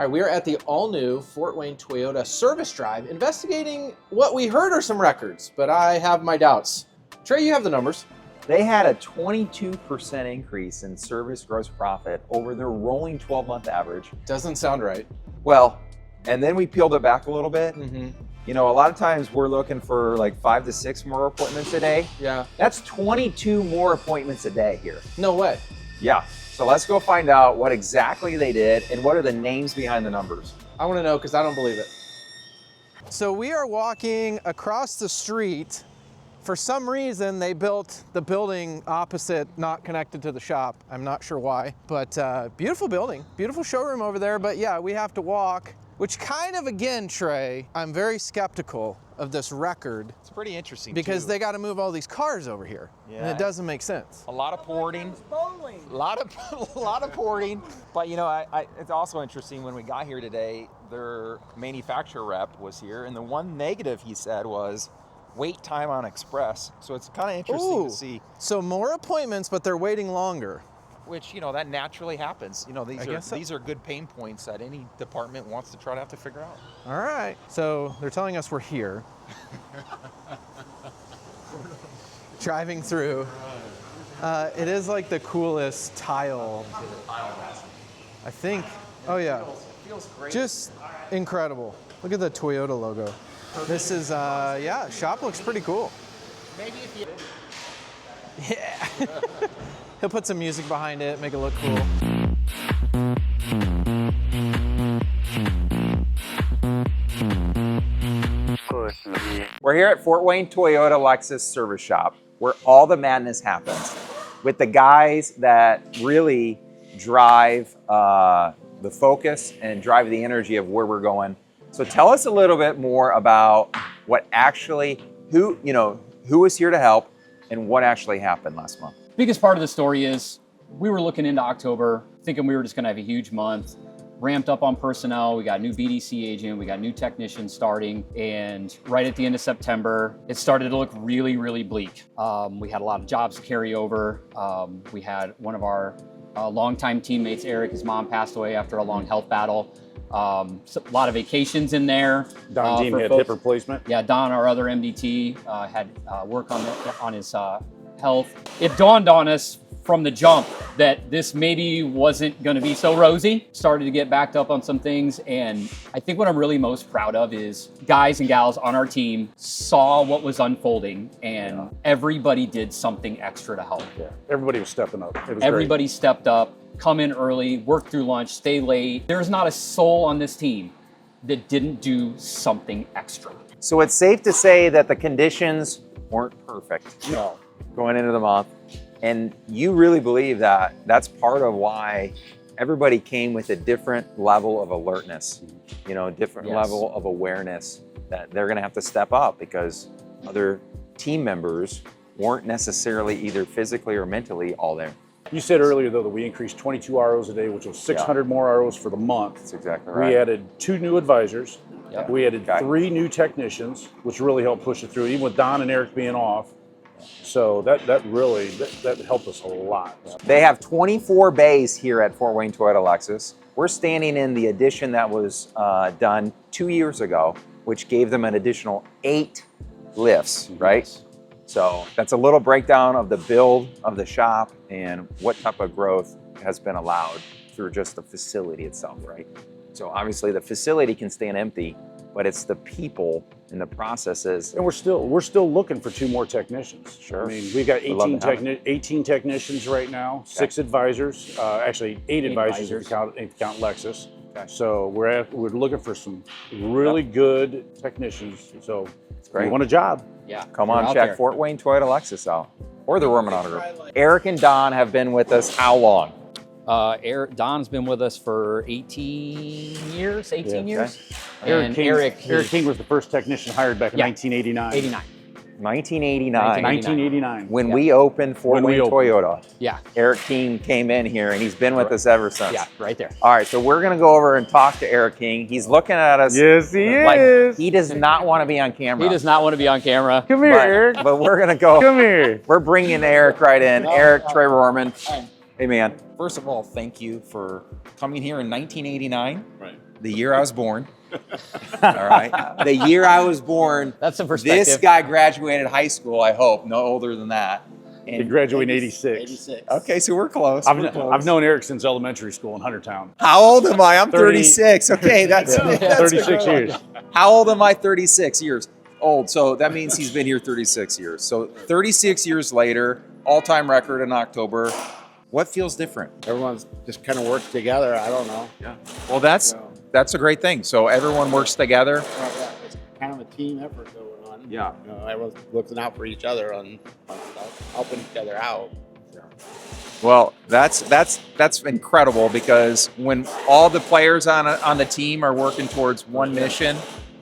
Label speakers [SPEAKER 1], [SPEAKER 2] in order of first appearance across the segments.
[SPEAKER 1] All right, we are at the all-new Fort Wayne Toyota service drive, investigating what we heard are some records, but I have my doubts. Trey, you have the numbers.
[SPEAKER 2] They had a 22% increase in service gross profit over their rolling 12-month average.
[SPEAKER 1] Doesn't sound right.
[SPEAKER 2] Well, and then we peeled it back a little bit.
[SPEAKER 1] Mm-hmm.
[SPEAKER 2] You know, a lot of times we're looking for like 5 to 6 more appointments a day.
[SPEAKER 1] Yeah.
[SPEAKER 2] That's 22 more appointments a day here.
[SPEAKER 1] No way.
[SPEAKER 2] Yeah. So let's go find out what exactly they did and what are the names behind the numbers.
[SPEAKER 1] I want to know because I don't believe it. So we are walking across the street. For some reason, they built the building opposite, not connected to the shop. I'm not sure why, but beautiful building, beautiful showroom over there. But yeah, we have to walk, which kind of, again, Trey, I'm very skeptical of this record.
[SPEAKER 3] It's pretty interesting
[SPEAKER 1] because
[SPEAKER 3] too.
[SPEAKER 1] they got to move all these cars over here, and it doesn't make sense.
[SPEAKER 3] A lot of porting, a lot of porting. But you know, it's also interesting when we got here today, their manufacturer rep was here, and the one negative he said was wait time on express. So it's kind of interesting to see.
[SPEAKER 1] So more appointments, but they're waiting longer.
[SPEAKER 3] Which, you know, that naturally happens. You know, these are good pain points that any department wants to try to have to figure out.
[SPEAKER 1] All right. So they're telling us we're here. Driving through. It is like the coolest tile. I think. Oh yeah.
[SPEAKER 3] Feels great.
[SPEAKER 1] Just incredible. Look at the Toyota logo. This is, yeah, shop looks pretty cool.
[SPEAKER 3] Maybe if you...
[SPEAKER 1] Yeah. He'll put some music behind it, make it look cool.
[SPEAKER 2] We're here at Fort Wayne Toyota Lexus Service Shop, where all the madness happens, with the guys that really drive the focus and drive the energy of where we're going. So tell us a little bit more about what actually, who was here to help and what actually happened last month.
[SPEAKER 4] Biggest part of the story is we were looking into October, thinking we were just gonna have a huge month, ramped up on personnel. We got new BDC agent, we got new technicians starting, and right at the end of September, it started to look really, really bleak. We had a lot of jobs to carry over. We had one of our longtime teammates, Eric, his mom passed away after a long health battle. So a lot of vacations in there.
[SPEAKER 5] Don Dean had hip replacement.
[SPEAKER 4] Yeah, Don, our other MDT, had work on his health. It dawned on us from the jump that this maybe wasn't going to be so rosy. Started to get backed up on some things, and I think what I'm really most proud of is guys and gals on our team saw what was unfolding, and everybody did something extra to help.
[SPEAKER 5] Yeah, everybody was stepping up. It was
[SPEAKER 4] Everybody stepped up. Come in early, work through lunch, stay late. There's not a soul on this team that didn't do something extra.
[SPEAKER 2] So it's safe to say that the conditions weren't perfect going into the month. And you really believe that that's part of why everybody came with a different level of alertness, different level of awareness that they're gonna have to step up because other team members weren't necessarily either physically or mentally all there.
[SPEAKER 5] You said earlier, though, that we increased 22 ROs a day, which was 600 more ROs for the month.
[SPEAKER 2] That's exactly right.
[SPEAKER 5] We added 2 new advisors.
[SPEAKER 4] Yep.
[SPEAKER 5] We added 3 new technicians, which really helped push it through, even with Don and Eric being off. So that really helped us a lot.
[SPEAKER 2] They have 24 bays here at Fort Wayne Toyota Lexus. We're standing in the addition that was done 2 years ago, which gave them an additional 8 lifts, right? So that's a little breakdown of the build of the shop and what type of growth has been allowed through just the facility itself, right? So obviously the facility can stand empty, but it's the people and the processes.
[SPEAKER 5] And we're still looking for 2 more technicians.
[SPEAKER 2] Sure.
[SPEAKER 5] I mean, we've got 18 technicians right now, 6 advisors, actually 8 advisors if you count Lexus. Okay. So we're looking for some really good technicians. So if you want a job,
[SPEAKER 2] come on, check Fort Wayne Toyota Lexus out, or the Roman Auto Group. Eric and Don have been with us how long?
[SPEAKER 4] Don's been with us for 18 years.
[SPEAKER 5] Eric King was the first technician hired back in 1989.
[SPEAKER 2] 1989. When we opened Fort Wayne Toyota.
[SPEAKER 4] Yeah.
[SPEAKER 2] Eric King came in here and he's been with us ever since.
[SPEAKER 4] Yeah, right there.
[SPEAKER 2] All right, so we're gonna go over and talk to Eric King. He's looking at us.
[SPEAKER 5] Yes, he
[SPEAKER 2] is. He does not want to be on camera.
[SPEAKER 4] He does not want to be on camera.
[SPEAKER 5] Come here, Eric.
[SPEAKER 2] But we're gonna go.
[SPEAKER 5] Come here.
[SPEAKER 2] We're bringing Eric right in. Eric, Trey Rorman. Hey, man.
[SPEAKER 3] First of all, thank you for coming here in 1989.
[SPEAKER 6] Right.
[SPEAKER 2] the year I was born. All right. The year I was born.
[SPEAKER 4] That's some perspective.
[SPEAKER 2] This guy graduated high school, I hope, no older than that.
[SPEAKER 5] He graduated in 86.
[SPEAKER 2] Okay, so we're close.
[SPEAKER 5] I've known Eric since elementary school in Huntertown.
[SPEAKER 2] How old am I? I'm
[SPEAKER 5] 30
[SPEAKER 2] 36. Okay, that's,
[SPEAKER 5] Yeah,
[SPEAKER 2] that's
[SPEAKER 5] 36 years.
[SPEAKER 2] How old am I? 36 years old. So that means he's been here 36 years. So 36 years later, all-time record in October. What feels different?
[SPEAKER 6] Everyone's just kind of worked together. I don't know.
[SPEAKER 2] Yeah. Well, that's a great thing. So everyone works together.
[SPEAKER 6] It's kind of a team effort going on.
[SPEAKER 2] Yeah.
[SPEAKER 6] You know, everyone's looking out for each other on stuff, helping each other out.
[SPEAKER 2] Well, that's incredible because when all the players on the team are working towards one mission,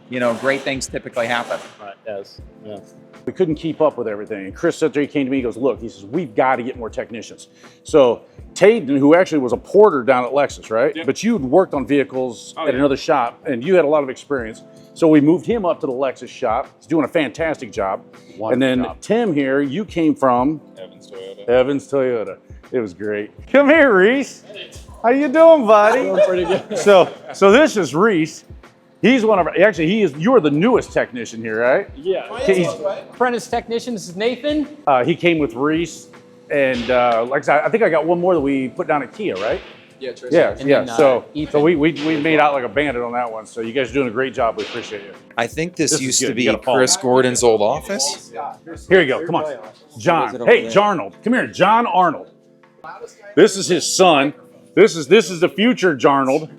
[SPEAKER 2] you know, great things typically happen.
[SPEAKER 6] Right. Yes. Yes.
[SPEAKER 5] We couldn't keep up with everything. And Chris said there, he came to me, he goes, look, he says, we've got to get more technicians. So Tayden, who actually was a porter down at Lexus, right? Yep. But you'd worked on vehicles at another shop and you had a lot of experience. So we moved him up to the Lexus shop. He's doing a fantastic job. And then Tim here, you came from Evans Toyota. It was great. Come here, Reese. How you doing, buddy?
[SPEAKER 6] Doing pretty good.
[SPEAKER 5] So this is Reese. He's one of our, actually you're the newest technician here, right?
[SPEAKER 6] Yeah.
[SPEAKER 4] Apprentice technician, this is Nathan.
[SPEAKER 5] He came with Reese, and like I said, I think I got one more that we put down at Kia, right?
[SPEAKER 1] Yeah, Tracy.
[SPEAKER 5] Yeah,
[SPEAKER 4] And
[SPEAKER 5] yeah.
[SPEAKER 4] then,
[SPEAKER 5] So
[SPEAKER 4] Ethan.
[SPEAKER 5] we made out like a bandit on that one. So you guys are doing a great job. We appreciate you.
[SPEAKER 2] I think this
[SPEAKER 5] This is
[SPEAKER 2] used
[SPEAKER 5] good.
[SPEAKER 2] to
[SPEAKER 5] You
[SPEAKER 2] be
[SPEAKER 5] gotta follow.
[SPEAKER 2] Chris Gordon's old office.
[SPEAKER 5] Here you go. Come on, John. Hey, Jarnold. Come here, John Arnold. This is his son. This is the future Jarnold.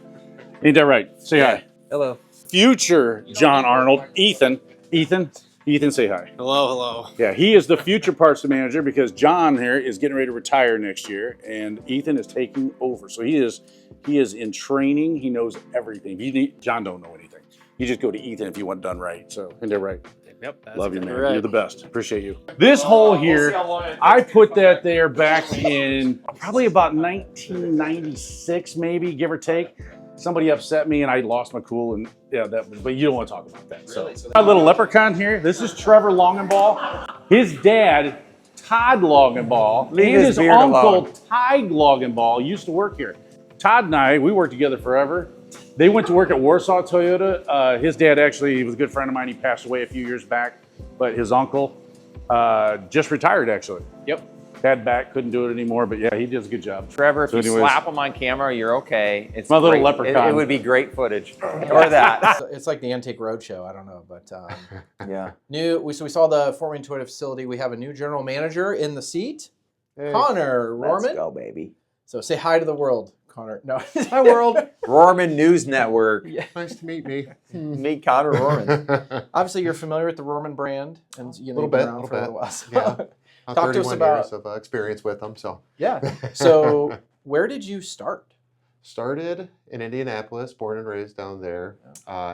[SPEAKER 5] Ain't that right? Say hi.
[SPEAKER 2] Hello.
[SPEAKER 5] Future John Arnold. Ethan, say hi.
[SPEAKER 6] Hello.
[SPEAKER 5] Yeah, he is the future parts manager because John here is getting ready to retire next year, and Ethan is taking over. So he is in training. He knows everything. John don't know anything. You just go to Ethan if you want it done right. So, and they're right.
[SPEAKER 6] Yep.
[SPEAKER 5] Love you, man.
[SPEAKER 6] Right.
[SPEAKER 5] You're the best. Appreciate you. This hole here, I put that there back in probably about 1996, maybe, give or take. Somebody upset me and I lost my cool, and yeah, but you don't want to talk about that. So my little leprechaun here. This is Trevor Longenball. His dad, Todd Longenball, and his uncle, Ty Longenball, used to work here. Todd and I, we worked together forever. They went to work at Warsaw Toyota. His dad actually was a good friend of mine. He passed away a few years back, but his uncle just retired actually. Yep. Bad back, couldn't do it anymore, but yeah, he does a good job.
[SPEAKER 2] Trevor, if
[SPEAKER 5] So
[SPEAKER 2] you
[SPEAKER 5] anyways.
[SPEAKER 2] slap him on camera, you're okay. It's
[SPEAKER 5] My little
[SPEAKER 2] great.
[SPEAKER 5] leprechaun.
[SPEAKER 2] It would be great footage. Or that.
[SPEAKER 1] It's like the Antique Roadshow. I don't know, but
[SPEAKER 2] Yeah.
[SPEAKER 1] we saw the Fort Wayne Toyota facility. We have a new general manager in the seat, Connor Rorman.
[SPEAKER 2] Let's go, baby.
[SPEAKER 1] So say hi to the world, Connor. No,
[SPEAKER 2] Hi, world. Rorman News Network.
[SPEAKER 7] Nice to meet me.
[SPEAKER 2] Meet Connor Rorman.
[SPEAKER 1] obviously you're familiar with the Rorman brand, and you know,
[SPEAKER 7] Little
[SPEAKER 1] you've been
[SPEAKER 7] bit,
[SPEAKER 1] around
[SPEAKER 7] little
[SPEAKER 1] for a
[SPEAKER 7] bit.
[SPEAKER 1] little while. So.
[SPEAKER 7] Yeah.
[SPEAKER 1] Talk to us
[SPEAKER 7] 31
[SPEAKER 1] about-
[SPEAKER 7] years of experience with them. So
[SPEAKER 1] Yeah. So where did you start?
[SPEAKER 7] started in Indianapolis, born and raised down there.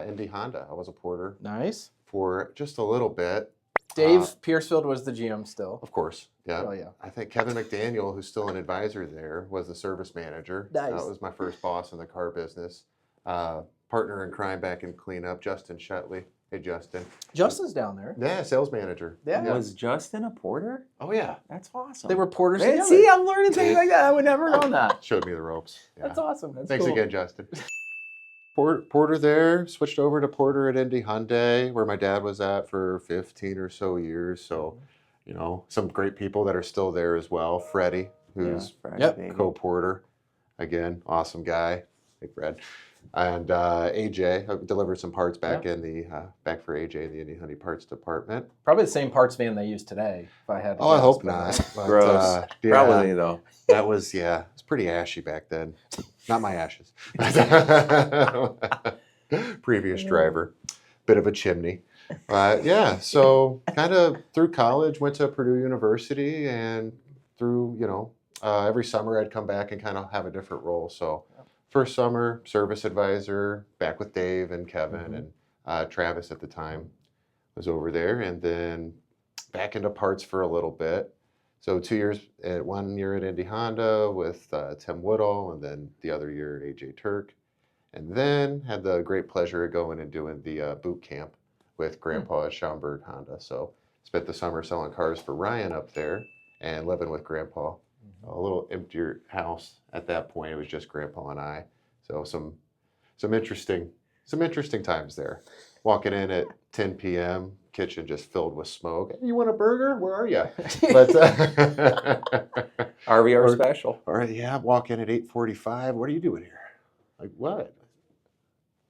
[SPEAKER 7] Indy Honda. I was a porter
[SPEAKER 1] Nice.
[SPEAKER 7] for just a little bit.
[SPEAKER 1] Dave Piercefield was the GM still.
[SPEAKER 7] Of course, yeah.
[SPEAKER 1] Oh yeah.
[SPEAKER 7] I think Kevin McDaniel, who's still an advisor there, was the service manager.
[SPEAKER 1] Nice.
[SPEAKER 7] That was my first boss in the car business. Partner in crime back in cleanup, Justin Shetley. Hey, Justin.
[SPEAKER 1] Justin's down there.
[SPEAKER 7] Yeah, sales manager.
[SPEAKER 1] Yeah.
[SPEAKER 2] Was Justin a porter?
[SPEAKER 7] Oh, yeah.
[SPEAKER 2] That's awesome.
[SPEAKER 1] They were porters
[SPEAKER 2] Hey,
[SPEAKER 1] together.
[SPEAKER 2] see, I'm learning things like that. I would never known that.
[SPEAKER 7] Showed me the ropes. Yeah.
[SPEAKER 1] That's awesome. That's
[SPEAKER 7] Thanks
[SPEAKER 1] cool.
[SPEAKER 7] again, Justin. Porter there, switched over to Porter at Indy Hyundai, where my dad was at for 15 or so years. So, you know, some great people that are still there as well. Freddie, who's
[SPEAKER 1] Yep.
[SPEAKER 7] co-porter. Again, awesome guy. Hey, Fred. And AJ, I delivered some parts back in the back for AJ in the Indy Hyundai parts department.
[SPEAKER 1] Probably the same parts van they use today. If I had. To
[SPEAKER 7] Oh, I
[SPEAKER 1] guess,
[SPEAKER 7] hope
[SPEAKER 1] but,
[SPEAKER 7] not. But,
[SPEAKER 2] Gross.
[SPEAKER 7] yeah,
[SPEAKER 2] Probably, though.
[SPEAKER 7] that was, yeah, it was pretty ashy back then. Not my ashes. Previous driver. Bit of a chimney. Yeah, so kind of through college, went to Purdue University, and through, you know, every summer I'd come back and kind of have a different role. So first summer, service advisor, back with Dave and Kevin and Travis at the time was over there, and then back into parts for a little bit. So 2 years, 1 year at Indy Honda with Tim Woodall, and then the other year at AJ Turk. And then had the great pleasure of going and doing the boot camp with Grandpa at Schaumburg Honda. So spent the summer selling cars for Ryan up there and living with Grandpa. A little emptier house at that point. It was just Grandpa and I. So some some interesting times there. Walking in at 10 p.m., kitchen just filled with smoke. Hey, you want a burger? Where are you? But
[SPEAKER 2] RVR special.
[SPEAKER 7] Or yeah, walk in at 8:45. What are you doing here? Like what?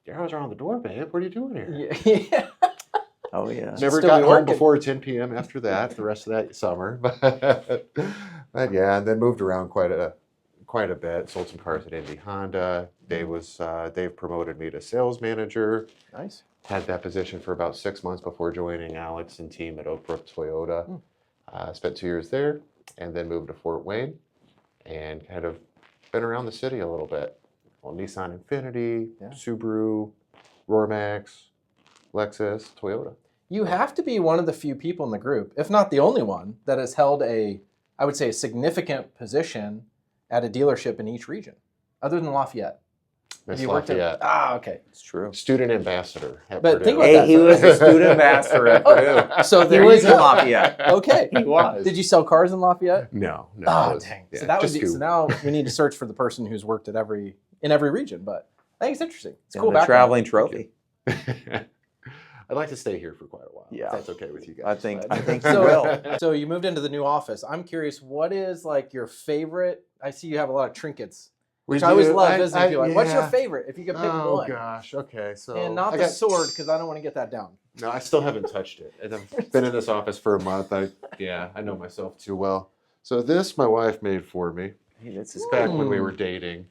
[SPEAKER 7] Your hours are on the door, babe. What are you doing here?
[SPEAKER 1] Yeah.
[SPEAKER 2] Oh yeah.
[SPEAKER 7] Never
[SPEAKER 1] Still
[SPEAKER 7] got
[SPEAKER 1] be
[SPEAKER 7] home
[SPEAKER 1] working.
[SPEAKER 7] before 10 p.m. after that. The rest of that summer, but yeah, and then moved around quite a bit. Sold some cars at Indy Honda. Dave promoted me to sales manager.
[SPEAKER 1] Nice.
[SPEAKER 7] Had that position for about 6 months before joining Alex and team at Oak Brook Toyota. Spent 2 years there, and then moved to Fort Wayne, and kind of been around the city a little bit. Well, Nissan Infiniti, Subaru, Roarmax, Lexus, Toyota.
[SPEAKER 1] You have to be one of the few people in the group, if not the only one, that has held I would say, a significant position at a dealership in each region, other than Lafayette.
[SPEAKER 7] Miss
[SPEAKER 1] You worked
[SPEAKER 7] Lafayette.
[SPEAKER 1] Okay.
[SPEAKER 2] It's true.
[SPEAKER 7] Student ambassador at
[SPEAKER 1] But
[SPEAKER 7] Purdue.
[SPEAKER 1] think about
[SPEAKER 2] Hey,
[SPEAKER 1] that.
[SPEAKER 2] he was a student ambassador at Purdue.
[SPEAKER 1] So
[SPEAKER 2] He
[SPEAKER 1] there
[SPEAKER 2] was
[SPEAKER 1] you
[SPEAKER 2] in
[SPEAKER 1] go.
[SPEAKER 2] Lafayette.
[SPEAKER 1] Okay.
[SPEAKER 2] He was.
[SPEAKER 1] Did you sell cars in Lafayette?
[SPEAKER 7] No.
[SPEAKER 1] Oh,
[SPEAKER 7] it was-
[SPEAKER 1] dang.
[SPEAKER 7] yeah,
[SPEAKER 1] So that would
[SPEAKER 7] just
[SPEAKER 1] be,
[SPEAKER 7] scoop.
[SPEAKER 1] so now we need to search for the person who's worked at in every region. But I think it's interesting. It's a cool
[SPEAKER 2] the
[SPEAKER 1] background.
[SPEAKER 2] traveling trophy.
[SPEAKER 7] I'd like to stay here for quite a while.
[SPEAKER 2] Yeah.
[SPEAKER 7] If that's okay with you guys.
[SPEAKER 2] I think you
[SPEAKER 1] So,
[SPEAKER 2] will.
[SPEAKER 1] so you moved into the new office. I'm curious, what is like your favorite? I see you have a lot of trinkets, which I always love visiting people. What's your favorite? If you could pick
[SPEAKER 7] Oh
[SPEAKER 1] one.
[SPEAKER 7] gosh. Okay. So
[SPEAKER 1] And not
[SPEAKER 7] I
[SPEAKER 1] the
[SPEAKER 7] got-
[SPEAKER 1] sword, because I don't want to get that down.
[SPEAKER 7] No, I still haven't touched it. And I've been in this office for a month. I know myself too well. So this my wife made for me.
[SPEAKER 2] Hey, this is
[SPEAKER 7] Back
[SPEAKER 2] cool.
[SPEAKER 7] when we were dating.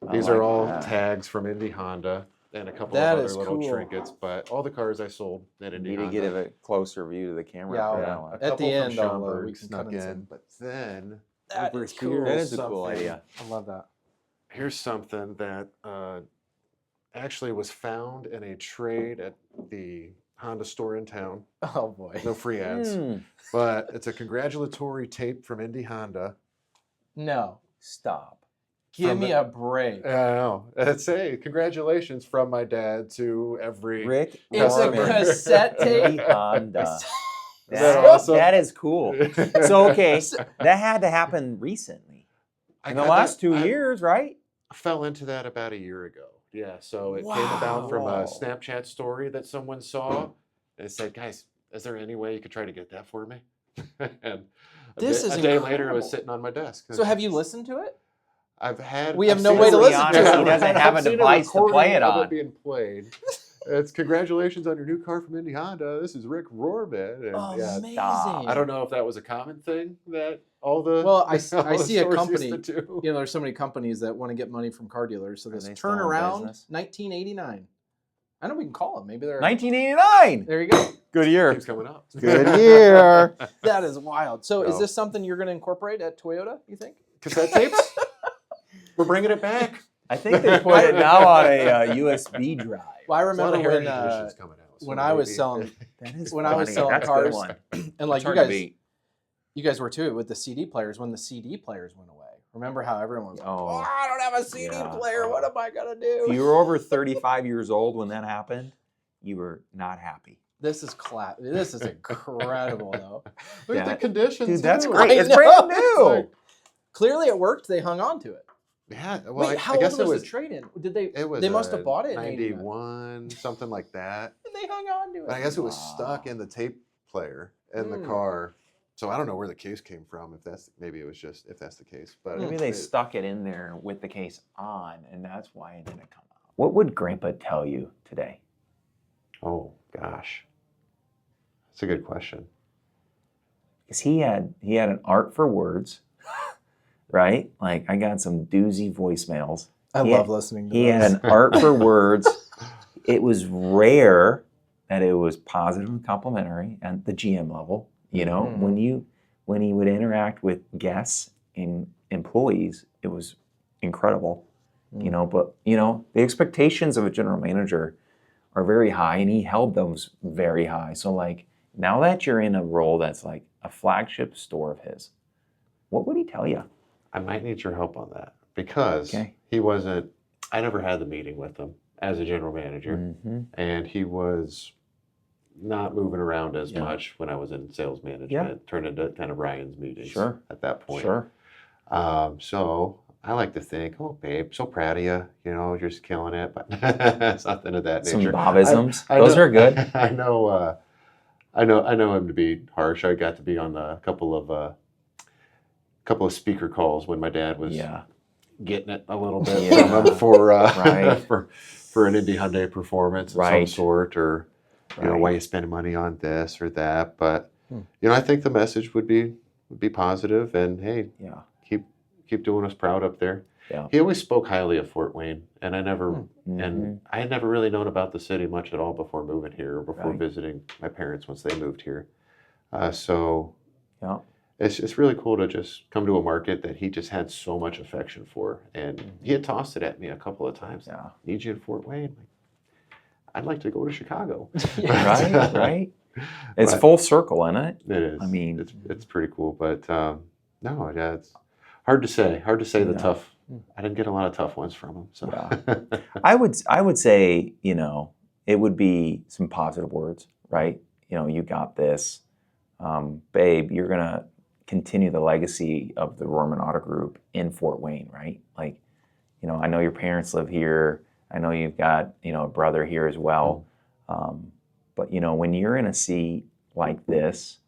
[SPEAKER 2] I
[SPEAKER 7] These
[SPEAKER 2] like
[SPEAKER 7] are all
[SPEAKER 2] that.
[SPEAKER 7] tags from Indy Honda and a couple
[SPEAKER 1] That
[SPEAKER 7] of
[SPEAKER 1] is
[SPEAKER 7] other little
[SPEAKER 1] cool.
[SPEAKER 7] trinkets, but all the cars I sold at Indy
[SPEAKER 2] Need to
[SPEAKER 7] Honda.
[SPEAKER 2] get a closer view to the camera
[SPEAKER 1] Yeah,
[SPEAKER 2] for
[SPEAKER 1] I'll-
[SPEAKER 2] that
[SPEAKER 7] A
[SPEAKER 2] one.
[SPEAKER 1] At the
[SPEAKER 7] couple from
[SPEAKER 1] end, I'll,
[SPEAKER 7] Schaumburg
[SPEAKER 1] we can
[SPEAKER 7] snuck
[SPEAKER 1] cut in some.
[SPEAKER 7] in, but then
[SPEAKER 1] That
[SPEAKER 7] over
[SPEAKER 1] is cool.
[SPEAKER 7] here
[SPEAKER 2] That
[SPEAKER 7] is
[SPEAKER 2] is a cool
[SPEAKER 7] something-
[SPEAKER 2] idea.
[SPEAKER 1] I love that.
[SPEAKER 7] Here's something that actually was found in a trade at the Honda store in town.
[SPEAKER 1] Oh boy.
[SPEAKER 7] No free ads,
[SPEAKER 2] Hmm.
[SPEAKER 7] but it's a congratulatory tape from Indy Honda.
[SPEAKER 1] No.
[SPEAKER 2] Stop.
[SPEAKER 1] Give
[SPEAKER 7] From
[SPEAKER 1] me
[SPEAKER 7] the-
[SPEAKER 1] a break.
[SPEAKER 7] I know. It's hey, congratulations from my dad to every.
[SPEAKER 2] Rick
[SPEAKER 1] It's a
[SPEAKER 2] Norman.
[SPEAKER 1] cassette tape.
[SPEAKER 2] Indy Honda.
[SPEAKER 7] Is that awesome?
[SPEAKER 2] That is cool. So okay, that had to happen recently.
[SPEAKER 7] I
[SPEAKER 2] In the
[SPEAKER 7] got
[SPEAKER 2] last
[SPEAKER 7] that-
[SPEAKER 2] 2
[SPEAKER 7] I
[SPEAKER 2] years, right?
[SPEAKER 7] fell into that about a year ago. Yeah, so it came about from
[SPEAKER 2] Wow.
[SPEAKER 7] a Snapchat story that someone saw. And it said, guys, is there any way you could try to get that for me? And
[SPEAKER 1] This is
[SPEAKER 7] a day later, it was
[SPEAKER 1] incredible.
[SPEAKER 7] sitting on my desk.
[SPEAKER 1] So have you listened to it?
[SPEAKER 7] I've had.
[SPEAKER 1] We have
[SPEAKER 7] I've
[SPEAKER 1] no
[SPEAKER 7] seen
[SPEAKER 1] way
[SPEAKER 7] it-
[SPEAKER 1] to
[SPEAKER 2] be
[SPEAKER 1] listen
[SPEAKER 2] honest,
[SPEAKER 1] to
[SPEAKER 2] he
[SPEAKER 1] it.
[SPEAKER 2] doesn't have a
[SPEAKER 7] I've seen
[SPEAKER 2] device to play it
[SPEAKER 7] recording of
[SPEAKER 2] on.
[SPEAKER 7] being played. It's congratulations on your new car from Indy Honda. This is Rick Roarman. And yeah,
[SPEAKER 1] Amazing.
[SPEAKER 2] stop.
[SPEAKER 7] I don't know if that was a common thing that all the
[SPEAKER 1] Well, I
[SPEAKER 7] all the
[SPEAKER 1] see a
[SPEAKER 7] stores
[SPEAKER 1] company.
[SPEAKER 7] used to do.
[SPEAKER 1] You know, there's so many companies that want to get money from car dealers. So
[SPEAKER 2] Are
[SPEAKER 1] this
[SPEAKER 2] they still in
[SPEAKER 1] turnaround,
[SPEAKER 2] business?
[SPEAKER 1] 1989. I know we can call them. Maybe they're.
[SPEAKER 2] 1989.
[SPEAKER 1] There you go.
[SPEAKER 2] Good year.
[SPEAKER 7] Keeps coming up.
[SPEAKER 2] Good year.
[SPEAKER 1] That is wild. So is
[SPEAKER 7] No.
[SPEAKER 1] this something you're going to incorporate at Toyota, you think?
[SPEAKER 7] Cassette tapes? We're bringing it back.
[SPEAKER 2] I think they put it now on a USB drive.
[SPEAKER 1] Well, I
[SPEAKER 7] There's a lot
[SPEAKER 1] remember
[SPEAKER 7] of
[SPEAKER 1] when
[SPEAKER 7] heritage dishes coming out. so
[SPEAKER 1] when I was
[SPEAKER 7] maybe-
[SPEAKER 1] selling,
[SPEAKER 2] That is
[SPEAKER 1] when I was
[SPEAKER 2] funny.
[SPEAKER 1] selling
[SPEAKER 2] That's a good
[SPEAKER 1] cars,
[SPEAKER 2] one.
[SPEAKER 1] and like
[SPEAKER 2] It's
[SPEAKER 1] you
[SPEAKER 2] hard to
[SPEAKER 1] guys,
[SPEAKER 2] beat.
[SPEAKER 1] you guys were too with the CD players. When the CD players went away, remember how everyone was like,
[SPEAKER 2] Oh,
[SPEAKER 1] "Oh, I don't have a CD
[SPEAKER 2] yeah.
[SPEAKER 1] player. What am I gonna do?"
[SPEAKER 2] If you were over 35 years old when that happened, you were not happy.
[SPEAKER 1] This is This is incredible, though.
[SPEAKER 7] Look at
[SPEAKER 2] Yeah.
[SPEAKER 7] the conditions.
[SPEAKER 2] Dude, that's
[SPEAKER 7] too.
[SPEAKER 2] great.
[SPEAKER 1] I
[SPEAKER 2] It's
[SPEAKER 1] know.
[SPEAKER 2] brand
[SPEAKER 1] It's
[SPEAKER 2] new.
[SPEAKER 1] like- Clearly, it worked. They hung on to it.
[SPEAKER 7] Yeah. Well,
[SPEAKER 1] Wait, how
[SPEAKER 7] I guess
[SPEAKER 1] old
[SPEAKER 7] it
[SPEAKER 1] was
[SPEAKER 7] was.
[SPEAKER 1] the trade-in? Did they?
[SPEAKER 7] It was.
[SPEAKER 1] They must have bought it in 89.
[SPEAKER 7] 91, something like that.
[SPEAKER 1] And they hung on to it.
[SPEAKER 7] But I guess it was
[SPEAKER 2] Wow.
[SPEAKER 7] stuck in the tape player in the
[SPEAKER 1] Hmm.
[SPEAKER 7] car. So I don't know where the case came from. If that's maybe it was just if that's the case. But
[SPEAKER 2] Maybe they stuck it in there with the case on, and that's why it didn't come out. What would Grandpa tell you today?
[SPEAKER 7] Oh gosh, that's a good question.
[SPEAKER 2] Because he had an art for words, right? Like I got some doozy voicemails.
[SPEAKER 1] I
[SPEAKER 2] He
[SPEAKER 1] love
[SPEAKER 2] had-
[SPEAKER 1] listening to
[SPEAKER 2] He
[SPEAKER 1] those.
[SPEAKER 2] had an art for words. It was rare that it was positive and complimentary at the GM level. You know,
[SPEAKER 1] Mhm.
[SPEAKER 2] when he would interact with guests and employees, it was incredible. You know, but you know, the expectations of a general manager are very high, and he held those very high. So like now that you're in a role that's like a flagship store of his, what would he tell you?
[SPEAKER 7] I might need your help on that because
[SPEAKER 2] Okay.
[SPEAKER 7] he wasn't. I never had the meeting with him as a general manager,
[SPEAKER 2] Mm-hmm.
[SPEAKER 7] and he was not moving around as
[SPEAKER 2] Yeah.
[SPEAKER 7] much when I was in sales management.
[SPEAKER 2] Yeah.
[SPEAKER 7] Turned into kind of Ryan's meetings
[SPEAKER 2] Sure.
[SPEAKER 7] at that point.
[SPEAKER 2] Sure.
[SPEAKER 7] So I like to think, oh, babe, so proud of you. You know, you're just killing it. But it's nothing of that
[SPEAKER 2] Some
[SPEAKER 7] nature.
[SPEAKER 2] Bobisms.
[SPEAKER 7] I
[SPEAKER 2] Those
[SPEAKER 7] know-
[SPEAKER 2] are good.
[SPEAKER 7] I know him to be harsh. I got to be on a couple of speaker calls when my dad was getting it a little bit from him for
[SPEAKER 2] Right.
[SPEAKER 7] for an Indy Hyundai performance of some
[SPEAKER 2] Right.
[SPEAKER 7] sort, or you know,
[SPEAKER 2] Right.
[SPEAKER 7] why you spending money on this or that. But you know, I think the message would be positive, and hey,
[SPEAKER 2] Yeah.
[SPEAKER 7] keep doing us proud up there.
[SPEAKER 2] Yeah.
[SPEAKER 7] He always spoke highly of Fort Wayne, and I
[SPEAKER 2] Mhm.
[SPEAKER 7] had never really known about the city much at all before moving here, or before
[SPEAKER 2] Right.
[SPEAKER 7] visiting my parents once they moved here. So
[SPEAKER 2] Yeah.
[SPEAKER 7] it's really cool to just come to a market that he just had so much affection for, and he had tossed it at me a couple of times.
[SPEAKER 2] Yeah.
[SPEAKER 7] Need you in Fort Wayne? I'd like to go to Chicago.
[SPEAKER 2] Right. Right. It's
[SPEAKER 7] But-
[SPEAKER 2] full circle, isn't it?
[SPEAKER 7] It is.
[SPEAKER 2] I mean-
[SPEAKER 7] it's pretty cool, but no, yeah, it's hard to say. Hard to say the
[SPEAKER 2] Yeah.
[SPEAKER 7] tough. I didn't get a lot of tough ones from him. So
[SPEAKER 2] I would say, you know, it would be some positive words, right? You know, you got this, babe. You're gonna continue the legacy of the Rohrman Auto Group in Fort Wayne, right? Like, you know, I know your parents live here. I know you've got, you know, a brother here as well. But you know, when you're in a seat like this,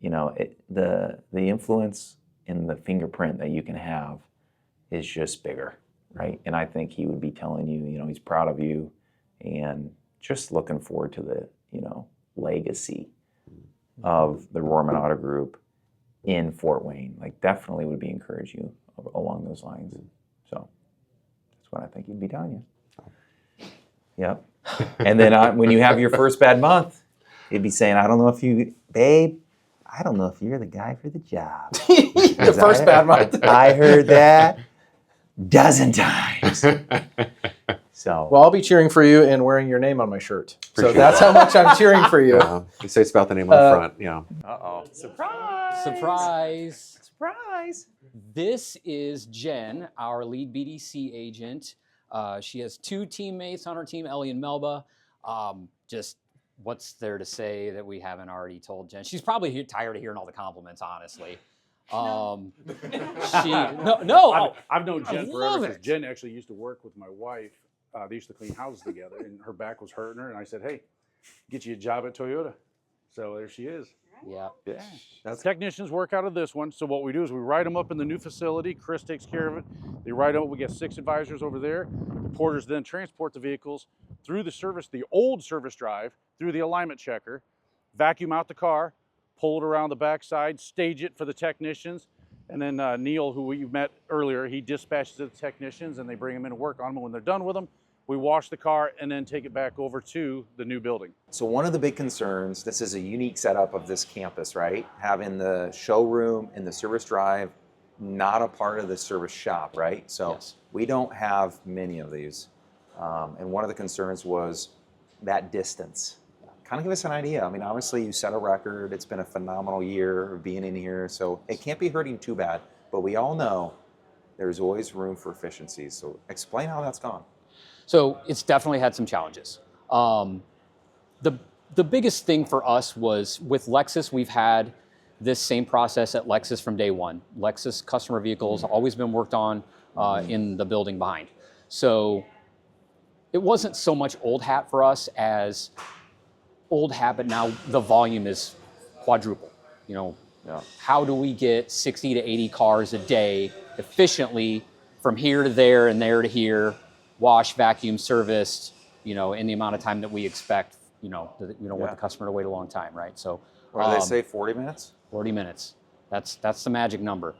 [SPEAKER 2] you know, the influence and the fingerprint that you can have is just bigger, right? And I think he would be telling you, you know, he's proud of you, and just looking forward to the, you know, legacy of the Rohrman Auto Group in Fort Wayne. Like, definitely would be encourage you along those lines. So that's what I think he'd be telling you. Yep. And then when you have your first bad month, he'd be saying, I don't know if you, babe, I don't know if you're the guy for the job.
[SPEAKER 1] The first bad month.
[SPEAKER 2] I heard that dozen times. So
[SPEAKER 1] Well, I'll be cheering for you and wearing your name on my shirt. So
[SPEAKER 7] Appreciate
[SPEAKER 1] that's how much I'm cheering for you.
[SPEAKER 7] you say it's about the name on the front. Yeah.
[SPEAKER 2] uh-oh. Surprise!
[SPEAKER 4] Surprise!
[SPEAKER 2] Surprise!
[SPEAKER 4] This is Jen, our lead BDC agent. She has two teammates on her team, Ellie and Melba. Just what's there to say that we haven't already told Jen? She's probably tired of hearing all the compliments, honestly. No,
[SPEAKER 5] I've known
[SPEAKER 4] I
[SPEAKER 5] Jen forever
[SPEAKER 4] love
[SPEAKER 5] because
[SPEAKER 4] it.
[SPEAKER 5] Jen actually used to work with my wife. They used to clean houses together, and her back was hurting her. And I said, "Hey, get you a job at Toyota." So there she is.
[SPEAKER 4] yeah.
[SPEAKER 5] That's technicians work out of this one. So what we do is we write them up in the new facility. Chris takes care of it. They write them up. We get 6 advisors over there. The porters then transport the vehicles through the old service drive, through the alignment checker, vacuum out the car, pull it around the backside, stage it for the technicians. And then Neil, who we met earlier, he dispatches the technicians and they bring them in to work on them. And when they're done with them, we wash the car and then take it back over to the new building.
[SPEAKER 2] So one of the big concerns, this is a unique setup of this campus, right? Having the showroom and the service drive not a part of the service shop, right? So
[SPEAKER 4] Yes.
[SPEAKER 2] we don't have many of these. And one of the concerns was that distance. Kind of give us an idea. I mean, obviously you set a record. It's been a phenomenal year of being in here, so it can't be hurting too bad. But we all know there's always room for efficiencies. So explain how that's gone.
[SPEAKER 4] So it's definitely had some challenges. The biggest thing for us was with Lexus, we've had this same process at Lexus from day one. Lexus customer vehicles always been worked on in the building behind. So it wasn't so much old hat for us as old hat, but now the volume is quadruple. You know, how do we get 60 to 80 cars a day efficiently from here to there and there to here, wash, vacuum, serviced, you know, in the amount of time that we expect, you know, we don't want the customer to wait a long time, right? So
[SPEAKER 2] What do they say, 40 minutes?
[SPEAKER 4] 40 minutes. That's the magic number.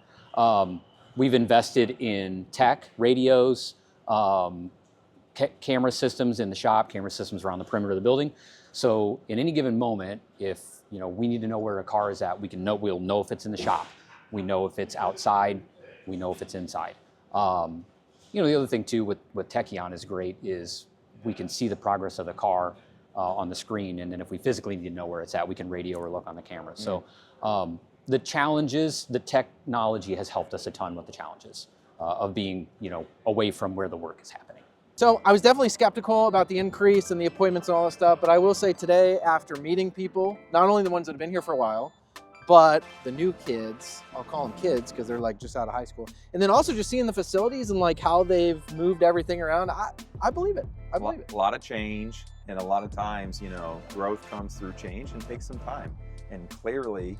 [SPEAKER 4] We've invested in tech, radios, camera systems in the shop, camera systems around the perimeter of the building. So in any given moment, if you know we need to know where a car is at, we'll know if it's in the shop. We know if it's outside. We know if it's inside. You know, the other thing too with Techion is great is we can see the progress of the car on the screen, and then if we physically need to know where it's at, we can radio or look on the camera. So the challenges, the technology has helped us a ton with the challenges of being, you know, away from where the work is happening.
[SPEAKER 1] So I was definitely skeptical about the increase and the appointments and all that stuff, but I will say today, after meeting people, not only the ones that have been here for a while, but the new kids, I'll call them kids because they're like just out of high school. And then also just seeing the facilities and like how they've moved everything around. I believe it. I believe it.
[SPEAKER 3] A lot of change, and a lot of times, growth comes through change and takes some time. And clearly,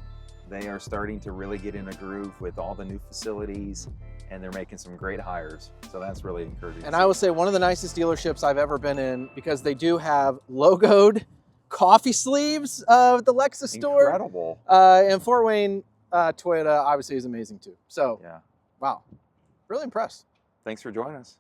[SPEAKER 3] they are starting to really get in a groove with all the new facilities, and they're making some great hires. So that's really encouraging.
[SPEAKER 1] And I will say one of the nicest dealerships I've ever been in, because they do have logoed coffee sleeves of the Lexus store.
[SPEAKER 3] Incredible.
[SPEAKER 1] And Fort Wayne Toyota obviously is amazing too. So,
[SPEAKER 3] Yeah.
[SPEAKER 1] wow, really impressed.
[SPEAKER 3] Thanks for joining us.